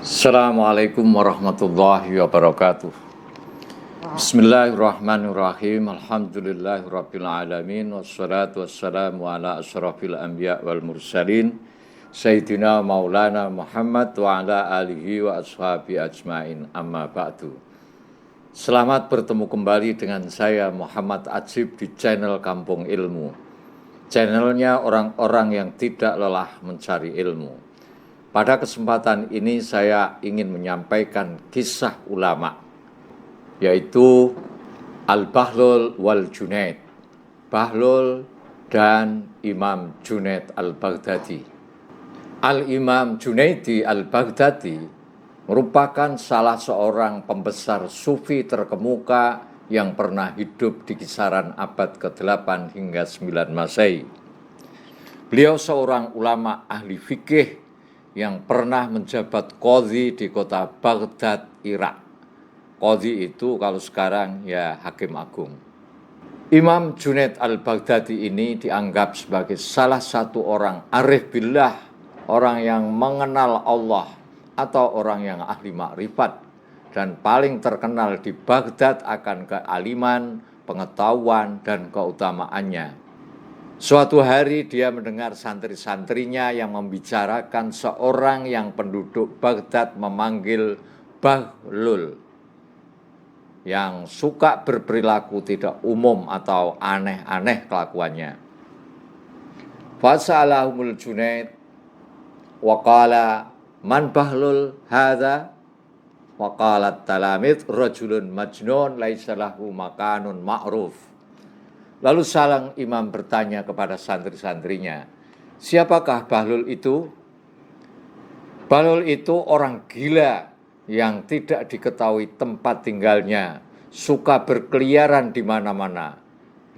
Assalamualaikum warahmatullahi wabarakatuh. Bismillahirrahmanirrahim. Alhamdulillahirabbil alamin wassalatu wassalamu ala asyrafil anbiya wal mursalin sayyidina maulana Muhammad wa ala alihi wa ashabi ajmain. Amma ba'du. Selamat bertemu kembali dengan saya Muhammad Ajib di channel Kampung Ilmu. Channelnya orang-orang yang tidak lelah mencari ilmu. Pada kesempatan ini saya ingin menyampaikan kisah ulama, yaitu Al-Bahlul wal Junaid, Bahlul dan Imam Junaid Al-Baghdadi. Al-Imam Junaidi Al-Baghdadi merupakan salah seorang pembesar sufi terkemuka yang pernah hidup di kisaran abad ke-8 hingga 9 Masehi. Beliau seorang ulama ahli fikih yang pernah menjabat qadhi di kota Baghdad, Irak. Qadhi itu kalau sekarang ya hakim agung. Imam Junaid Al-Baghdadi ini dianggap sebagai salah satu orang arif billah, orang yang mengenal Allah atau orang yang ahli makrifat dan paling terkenal di Baghdad akan kealiman, pengetahuan, dan keutamaannya. Suatu hari dia mendengar santri-santrinya yang membicarakan seorang yang penduduk Baghdad memanggil Bahlul, yang suka berperilaku tidak umum atau aneh-aneh kelakuannya. Fasa'alahumul Junaid wa qala man Bahlul hadza wa qalat talamid rajulun majnun laisa lahu makanun ma'ruf. Lalu sang imam bertanya kepada santri-santrinya, siapakah Bahlul itu? Bahlul itu orang gila yang tidak diketahui tempat tinggalnya, suka berkeliaran di mana-mana.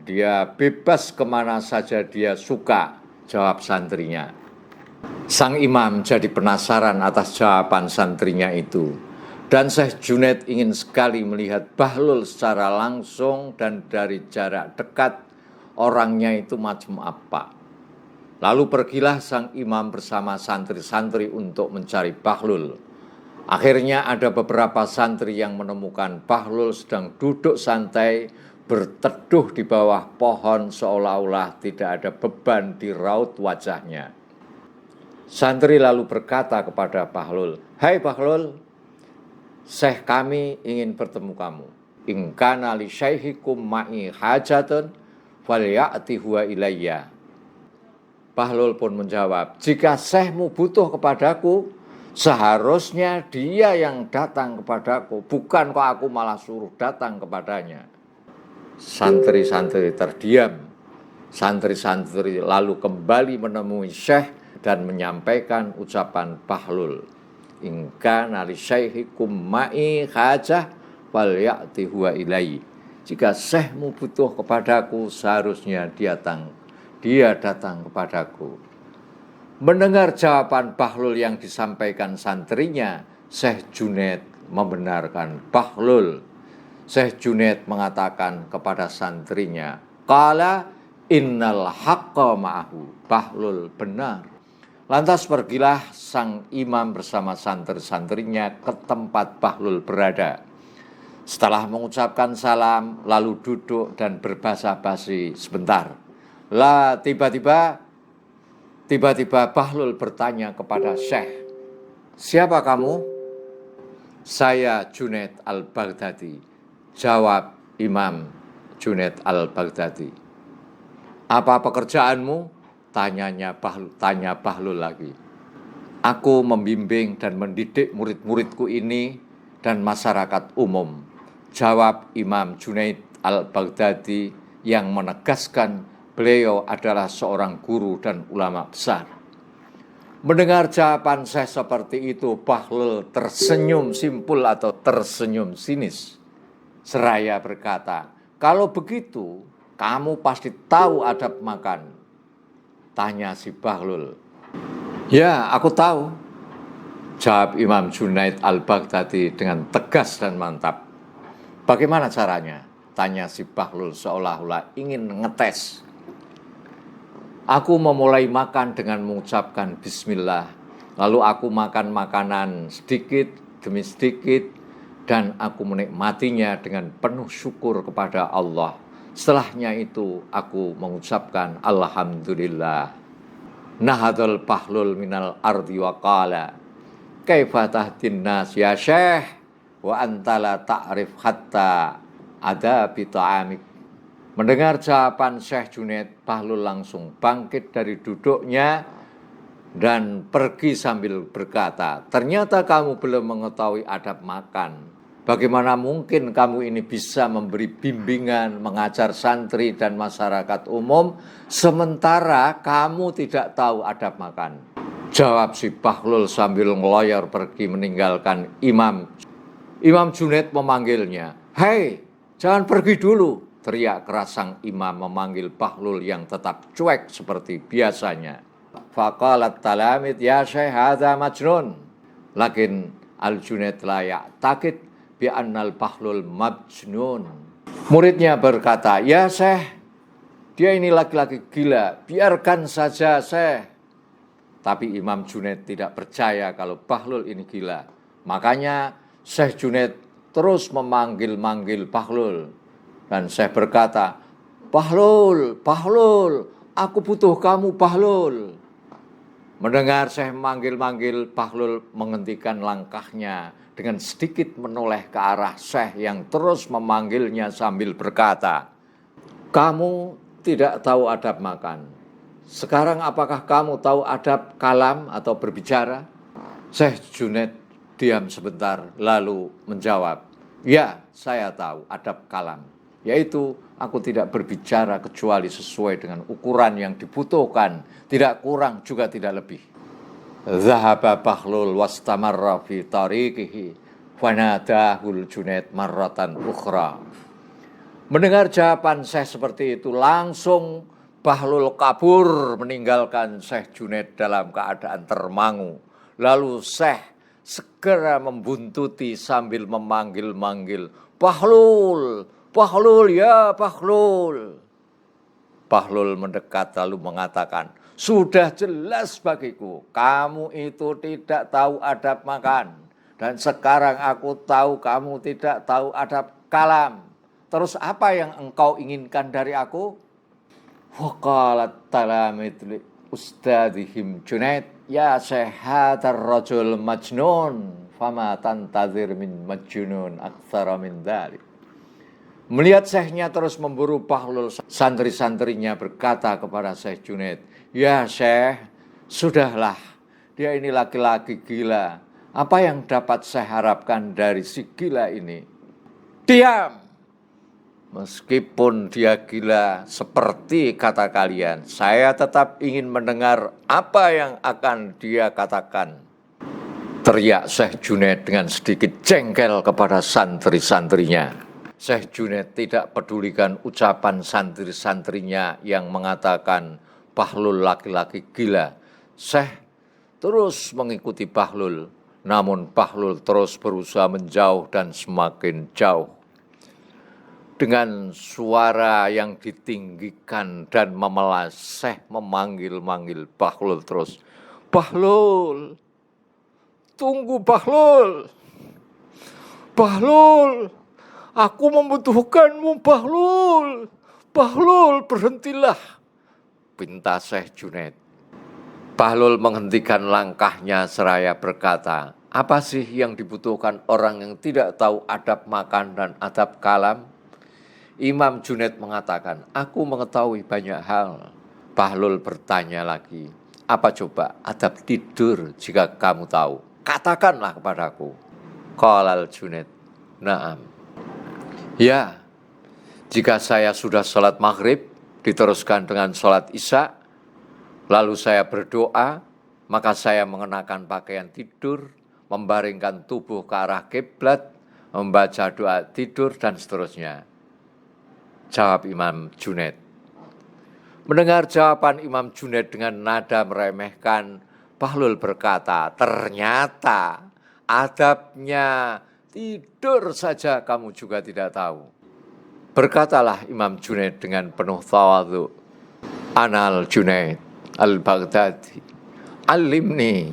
Dia bebas kemana saja dia suka, jawab santrinya. Sang imam jadi penasaran atas jawaban santrinya itu. Dan Syekh Junaid ingin sekali melihat Bahlul secara langsung dan dari jarak dekat orangnya itu macam apa. Lalu pergilah sang imam bersama santri-santri untuk mencari Bahlul. Akhirnya ada beberapa santri yang menemukan Bahlul sedang duduk santai berteduh di bawah pohon seolah-olah tidak ada beban di raut wajahnya. Santri lalu berkata kepada Bahlul, "Hai Bahlul, Syekh kami ingin bertemu kamu. In kana li syaihikum ma'i hajatun falyati huwa ilayya." Bahlul pun menjawab, "Jika syekhmu butuh kepadaku, seharusnya dia yang datang kepadaku, bukan kok aku malah suruh datang kepadanya." Santri-santri terdiam. Santri-santri lalu kembali menemui Syekh dan menyampaikan ucapan Bahlul. In kana li syaihikum ma'i hajah falyati huwa ilayya. Jika syekhmu butuh kepadaku, seharusnya dia datang kepadaku. Mendengar jawaban Bahlul yang disampaikan santrinya, Syekh Junaid membenarkan Bahlul. Syekh Junaid mengatakan kepada santrinya, "Qala innal haqqa ma'ahu." Bahlul benar. Lantas pergilah sang imam bersama santri-santrinya ke tempat Bahlul berada. Setelah mengucapkan salam, lalu duduk dan berbasa-basi sebentar. Tiba-tiba Bahlul bertanya kepada Syekh, "Siapa kamu?" "Saya Junaid Al-Baghdadi," jawab Imam Junaid Al-Baghdadi. "Apa pekerjaanmu?" tanya Bahlul lagi. "Aku membimbing dan mendidik murid-muridku ini dan masyarakat umum," jawab Imam Junaid Al-Baghdadi yang menegaskan beliau adalah seorang guru dan ulama besar. Mendengar jawaban Syekh seperti itu, Bahlul tersenyum simpul atau tersenyum sinis. Seraya berkata, "Kalau begitu, kamu pasti tahu adab makan," tanya si Bahlul. "Ya, aku tahu," jawab Imam Junaid Al-Baghdadi dengan tegas dan mantap. "Bagaimana caranya?" tanya si Bahlul seolah-olah ingin ngetes. "Aku memulai makan dengan mengucapkan bismillah, Lalu aku makan makanan sedikit demi sedikit dan aku menikmatinya dengan penuh syukur kepada Allah. Setelahnya itu aku mengucapkan alhamdulillah. Nahadul bahlul minal ardi wa qala kaifa tahdin nas ya syekh wa antala ta'rif hatta ada bita'amik. Mendengar jawaban Syekh Junaid, Bahlul langsung bangkit dari duduknya dan pergi sambil berkata, ternyata kamu belum mengetahui adab makan. Bagaimana mungkin kamu ini bisa memberi bimbingan, mengajar santri dan masyarakat umum, sementara kamu tidak tahu adab makan? Jawab si Bahlul sambil ngeloyor pergi meninggalkan imam. Imam Junaid memanggilnya, hei, jangan pergi dulu. Teriak keras sang imam memanggil Bahlul yang tetap cuek seperti biasanya. Faqalat talamid ya syekh hadza majnun. Lakin al-Junaid la ya'taqid bi annal Bahlul majnun. Muridnya berkata, ya syekh, dia ini laki-laki gila, biarkan saja syekh. Tapi Imam Junaid tidak percaya kalau Bahlul ini gila. Makanya Syekh Junaid terus memanggil-manggil Bahlul. Dan Syekh berkata, Bahlul, Bahlul, aku butuh kamu Bahlul. Mendengar Syekh memanggil-manggil, Bahlul menghentikan langkahnya dengan sedikit menoleh ke arah Syekh yang terus memanggilnya sambil berkata, kamu tidak tahu adab makan. Sekarang apakah kamu tahu adab kalam atau berbicara? Syekh Junaid diam sebentar lalu menjawab, ya saya tahu adab kalam. Yaitu aku tidak berbicara kecuali sesuai dengan ukuran yang dibutuhkan, tidak kurang juga tidak lebih. Zahaba Bahlul wastamarra fi tariqihi fanadahul Junaid marratan ukhra. Mendengar jawaban Syekh seperti itu, langsung Bahlul kabur meninggalkan Syekh Junaid dalam keadaan termangu. Lalu Syekh segera membuntuti sambil memanggil-manggil, Bahlul, Bahlul, ya Bahlul. Bahlul mendekat lalu mengatakan, sudah jelas bagiku, kamu itu tidak tahu adab makan. Dan sekarang aku tahu kamu tidak tahu adab kalam. Terus apa yang engkau inginkan dari aku? Waqalat talamid li ustadihim Junaid, ya syahadar rajul majnun, fama tantazir min majnun aktsara min dzalik. Melihat Syekhnya terus memburu Bahlul, santri-santrinya berkata kepada Syekh Junaid, ya Syekh, sudahlah, dia ini laki-laki gila. Apa yang dapat saya harapkan dari si gila ini? Diam! Meskipun dia gila seperti kata kalian, saya tetap ingin mendengar apa yang akan dia katakan. Teriak Syekh Junaid dengan sedikit jengkel kepada santri-santrinya. Syekh Junaid tidak pedulikan ucapan santri-santrinya yang mengatakan Bahlul laki-laki gila. Syekh terus mengikuti Bahlul, namun Bahlul terus berusaha menjauh dan semakin jauh. Dengan suara yang ditinggikan dan memelas, Syekh memanggil-manggil Bahlul terus. Bahlul, tunggu Bahlul, Bahlul. Aku membutuhkanmu Bahlul. Bahlul, berhentilah, pinta Syekh Junaid. Bahlul menghentikan langkahnya seraya berkata, apa sih yang dibutuhkan orang yang tidak tahu adab makan dan adab kalam? Imam Junaid mengatakan, aku mengetahui banyak hal. Bahlul bertanya lagi, apa coba adab tidur jika kamu tahu? Katakanlah kepadaku. Qalal Junaid, na'am. Ya, jika saya sudah sholat maghrib, diteruskan dengan sholat isya, lalu saya berdoa, maka saya mengenakan pakaian tidur, membaringkan tubuh ke arah kiblat, membaca doa tidur, dan seterusnya. Jawab Imam Junaid. Mendengar jawaban Imam Junaid dengan nada meremehkan, Bahlul berkata, ternyata adabnya tidur saja kamu juga tidak tahu. Berkatalah Imam Junaid dengan penuh tawadhu, Anal Junaid al-Baghdadi, alimni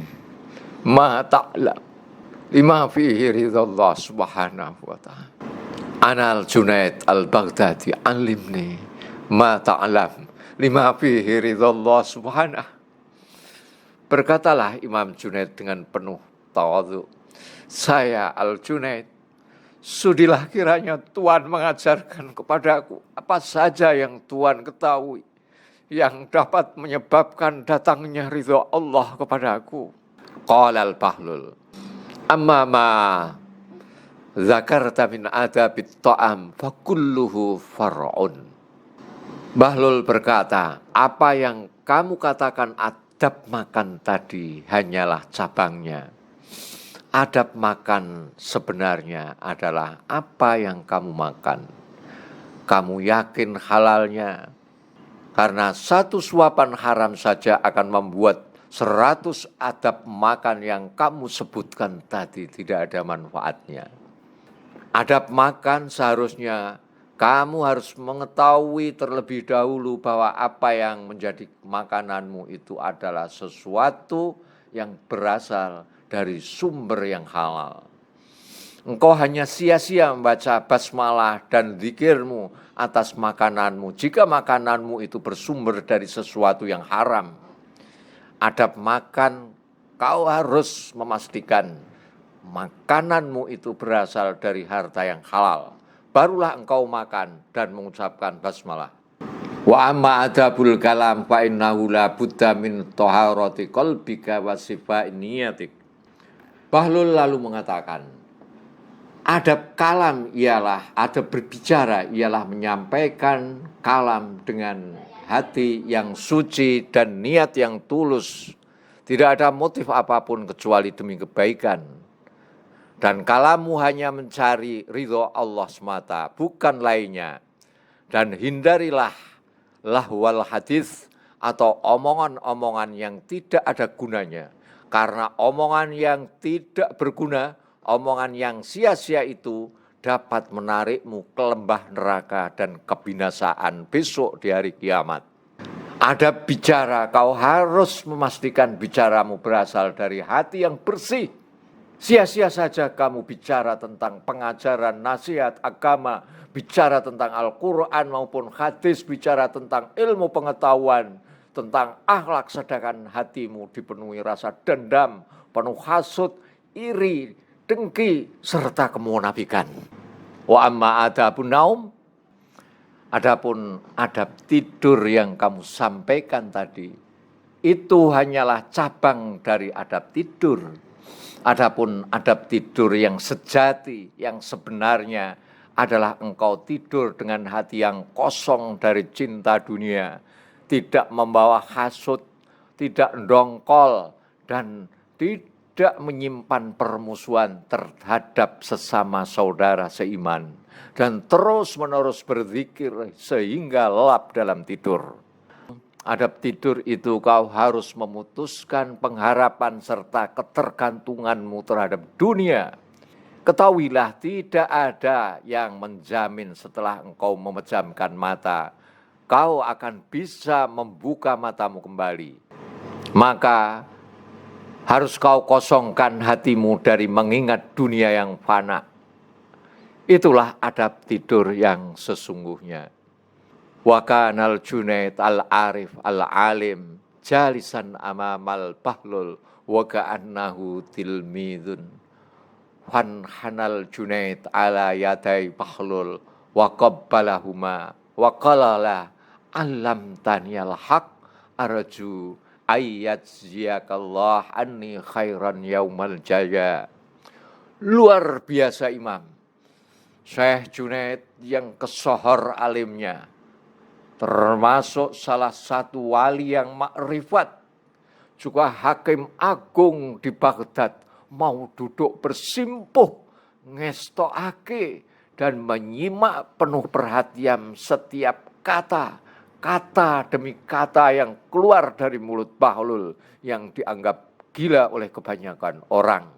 ma ta'lam lima fihi ridallah subhanahu wa ta'ala. Anal Junaid al-Baghdadi alimni ma ta'lam lima fihi ridallah subhanahu. Berkatalah Imam Junaid dengan penuh tawadhu, saya Al-Junaid, sudilah kiranya Tuhan mengajarkan kepadaku apa saja yang Tuhan ketahui yang dapat menyebabkan datangnya ridha Allah kepadaku. Qala al-Bahlul, amma ma zakarta min adabit ta'am fakulluhu far'un. Bahlul berkata, apa yang kamu katakan adab makan tadi hanyalah cabangnya. Adab makan sebenarnya adalah apa yang kamu makan. Kamu yakin halalnya, karena satu suapan haram saja akan membuat 100 adab makan yang kamu sebutkan tadi tidak ada manfaatnya. Adab makan seharusnya kamu harus mengetahui terlebih dahulu bahwa apa yang menjadi makananmu itu adalah sesuatu yang berasal dari sumber yang halal. Engkau hanya sia-sia membaca basmalah dan zikirmu atas makananmu jika makananmu itu bersumber dari sesuatu yang haram. Adab makan, kau harus memastikan makananmu itu berasal dari harta yang halal. Barulah engkau makan dan mengucapkan basmalah. Wa amma adabul kalam fa innahu la budda min taharati qalbika wa sifai niyatik. Bahlul lalu mengatakan, adab kalam ialah, adab berbicara ialah menyampaikan kalam dengan hati yang suci dan niat yang tulus. Tidak ada motif apapun kecuali demi kebaikan. Dan kalammu hanya mencari ridho Allah semata, bukan lainnya. Dan hindarilah lahwal hadis atau omongan-omongan yang tidak ada gunanya. Karena omongan yang tidak berguna, omongan yang sia-sia itu dapat menarikmu ke lembah neraka dan kebinasaan besok di hari kiamat. Adab bicara, kau harus memastikan bicaramu berasal dari hati yang bersih. Sia-sia saja kamu bicara tentang pengajaran nasihat agama, bicara tentang Al-Quran maupun hadis, bicara tentang ilmu pengetahuan, tentang akhlak, sedangkan hatimu dipenuhi rasa dendam, penuh hasut, iri, dengki, serta kemunafikan. Wa amma adabun naum, adapun adab tidur yang kamu sampaikan tadi, itu hanyalah cabang dari adab tidur. Adapun adab tidur yang sejati, yang sebenarnya adalah engkau tidur dengan hati yang kosong dari cinta dunia, tidak membawa hasut, tidak dongkol, dan tidak menyimpan permusuhan terhadap sesama saudara seiman, dan terus-menerus berzikir sehingga lelap dalam tidur. Adab tidur itu kau harus memutuskan pengharapan serta ketergantunganmu terhadap dunia. Ketahuilah tidak ada yang menjamin setelah engkau memejamkan mata, kau akan bisa membuka matamu kembali. Maka harus kau kosongkan hatimu dari mengingat dunia yang fana. Itulah adab tidur yang sesungguhnya. Wa kanal Junaid al-Arif al-Alim jalisan amamal Bahlul wa ka'annahu tilmidun. Fanhanal Junaid ala yadai Bahlul wa qabbalahuma wa qalala alam taniyal haq arju ayyat ziyakallah anni khairan yaumal jaya. Luar biasa Imam Syekh Junaid yang kesohor alimnya, termasuk salah satu wali yang makrifat, juga hakim agung di Baghdad, mau duduk bersimpuh, ngestokake dan menyimak penuh perhatian setiap kata demi kata yang keluar dari mulut Bahlul yang dianggap gila oleh kebanyakan orang.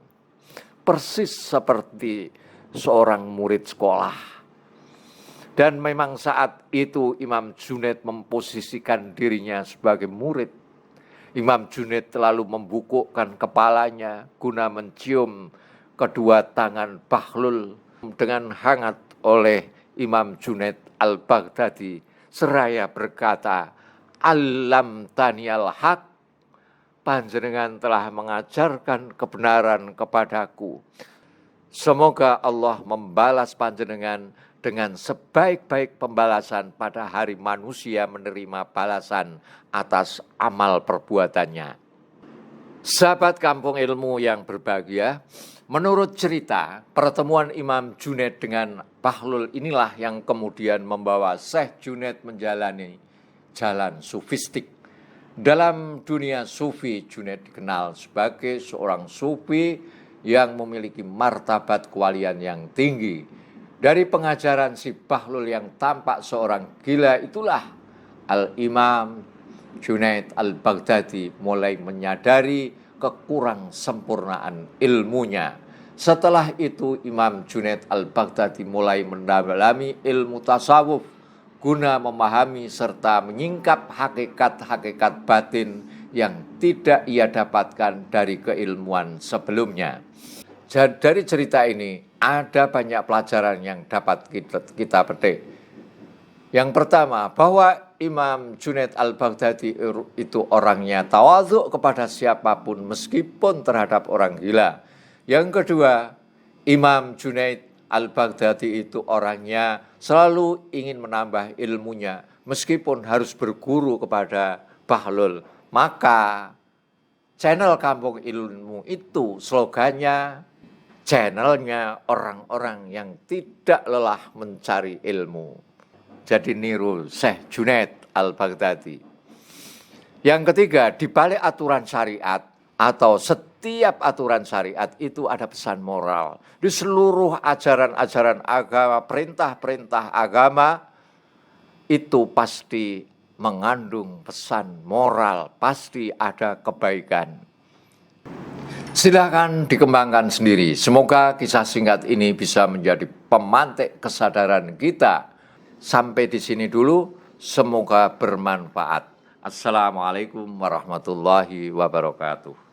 Persis seperti seorang murid sekolah. Dan memang saat itu Imam Junaid memposisikan dirinya sebagai murid Imam Junaid lalu membungkukkan kepalanya guna mencium kedua tangan Bahlul dengan hangat oleh Imam Junaid al-Baghdadi seraya berkata, "Alam taniyal haq, panjenengan telah mengajarkan kebenaran kepadaku. Semoga Allah membalas panjenengan dengan sebaik-baik pembalasan pada hari manusia menerima balasan atas amal perbuatannya." Sahabat Kampung Ilmu yang berbahagia, menurut cerita, pertemuan Imam Junaid dengan Bahlul inilah yang kemudian membawa Syekh Junaid menjalani jalan sufistik. Dalam dunia sufi, Junaid dikenal sebagai seorang sufi yang memiliki martabat kewalian yang tinggi. Dari pengajaran si Bahlul yang tampak seorang gila itulah Al-Imam Junaid al-Baghdadi mulai menyadari kekurang sempurnaan ilmunya. Setelah itu Imam Junaid al-Baghdadi mulai mendalami ilmu tasawuf guna memahami serta menyingkap hakikat-hakikat batin yang tidak ia dapatkan dari keilmuan sebelumnya. Dari cerita ini ada banyak pelajaran yang dapat kita petik. Yang pertama, bahwa Imam Junaid al-Baghdadi itu orangnya tawadhu kepada siapapun meskipun terhadap orang gila. Yang kedua, Imam Junaid al-Baghdadi itu orangnya selalu ingin menambah ilmunya meskipun harus berguru kepada Bahlul. Maka channel Kampung Ilmu itu slogannya, channelnya orang-orang yang tidak lelah mencari ilmu. Jadi niru Syekh Junaid al-Baghdadi. Yang ketiga, di balik aturan syariat atau setiap aturan syariat itu ada pesan moral. Di seluruh ajaran-ajaran agama, perintah-perintah agama itu pasti mengandung pesan moral, pasti ada kebaikan. Silakan dikembangkan sendiri. Semoga kisah singkat ini bisa menjadi pemantik kesadaran kita. Sampai di sini dulu, semoga bermanfaat. Assalamualaikum warahmatullahi wabarakatuh.